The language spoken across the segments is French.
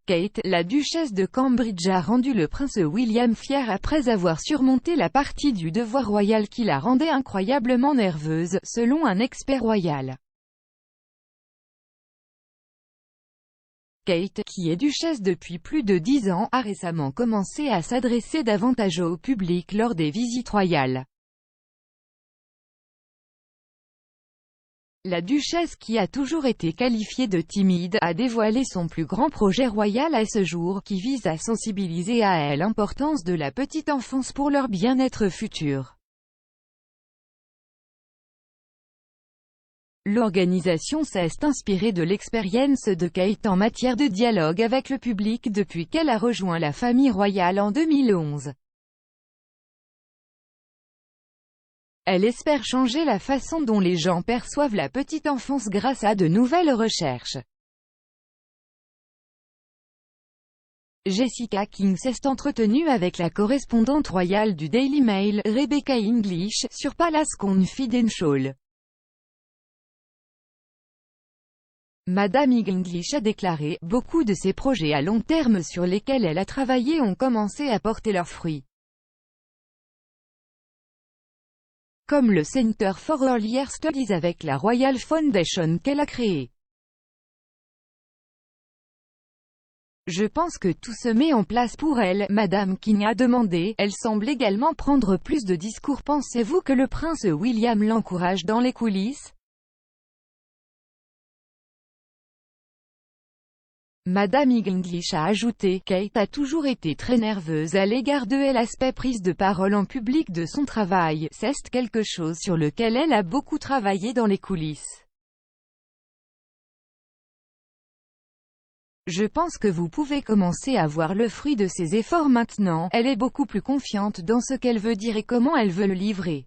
Kate, la duchesse de Cambridge a rendu le prince William fier après avoir surmonté la partie du devoir royal qui la rendait incroyablement nerveuse, selon un expert royal. Kate, qui est duchesse depuis plus de 10 ans, a récemment commencé à s'adresser davantage au public lors des visites royales. La duchesse, qui a toujours été qualifiée de timide, a dévoilé son plus grand projet royal à ce jour, qui vise à sensibiliser à l'importance de la petite enfance pour leur bien-être futur. L'organisation s'est inspirée de l'expérience de Kate en matière de dialogue avec le public depuis qu'elle a rejoint la famille royale en 2011. Elle espère changer la façon dont les gens perçoivent la petite enfance grâce à de nouvelles recherches. Jessica King s'est entretenue avec la correspondante royale du Daily Mail, Rebecca English, sur Palace Confidential. Madame English a déclaré « Beaucoup de ces projets à long terme sur lesquels elle a travaillé ont commencé à porter leurs fruits. Comme le Center for Earlier Studies avec la Royal Foundation qu'elle a créé. Je pense que tout se met en place pour elle, Madame King a demandé. Elle semble également prendre plus de discours. Pensez-vous que le prince William l'encourage dans les coulisses? Madame English a ajouté, Kate a toujours été très nerveuse à l'égard de l'aspect prise de parole en public de son travail, c'est quelque chose sur lequel elle a beaucoup travaillé dans les coulisses. Je pense que vous pouvez commencer à voir le fruit de ses efforts maintenant, elle est beaucoup plus confiante dans ce qu'elle veut dire et comment elle veut le livrer.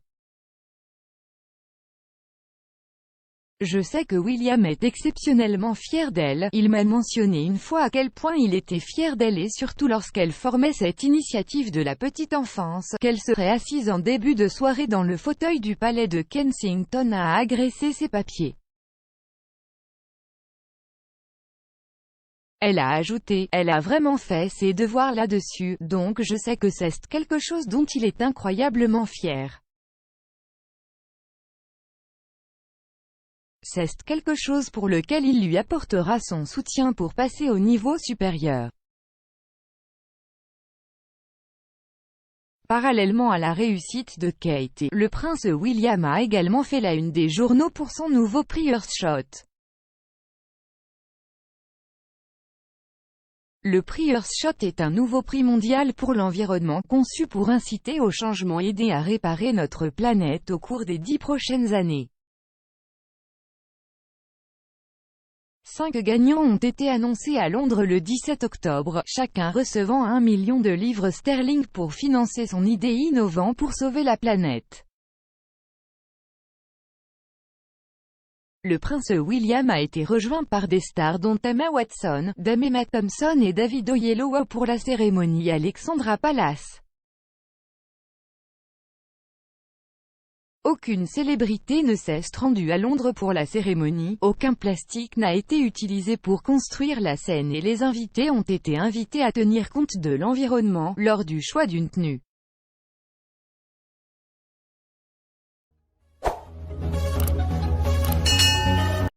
Je sais que William est exceptionnellement fier d'elle, il m'a mentionné une fois à quel point il était fier d'elle et surtout lorsqu'elle formait cette initiative de la petite enfance, qu'elle serait assise en début de soirée dans le fauteuil du palais de Kensington à agresser ses papiers. Elle a ajouté, elle a vraiment fait ses devoirs là-dessus, donc je sais que c'est quelque chose dont il est incroyablement fier. C'est quelque chose pour lequel il lui apportera son soutien pour passer au niveau supérieur. Parallèlement à la réussite de Kate, le prince William a également fait la une des journaux pour son nouveau prix Earthshot. Le prix Earthshot est un nouveau prix mondial pour l'environnement conçu pour inciter au changement et aider à réparer notre planète au cours des 10 prochaines années. 5 gagnants ont été annoncés à Londres le 17 octobre, chacun recevant 1 million de livres sterling pour financer son idée innovante pour sauver la planète. Le prince William a été rejoint par des stars dont Emma Watson, Emma Thompson et David Oyelowo pour la cérémonie Alexandra Palace. Aucune célébrité ne s'est rendue à Londres pour la cérémonie, aucun plastique n'a été utilisé pour construire la scène et les invités ont été invités à tenir compte de l'environnement lors du choix d'une tenue.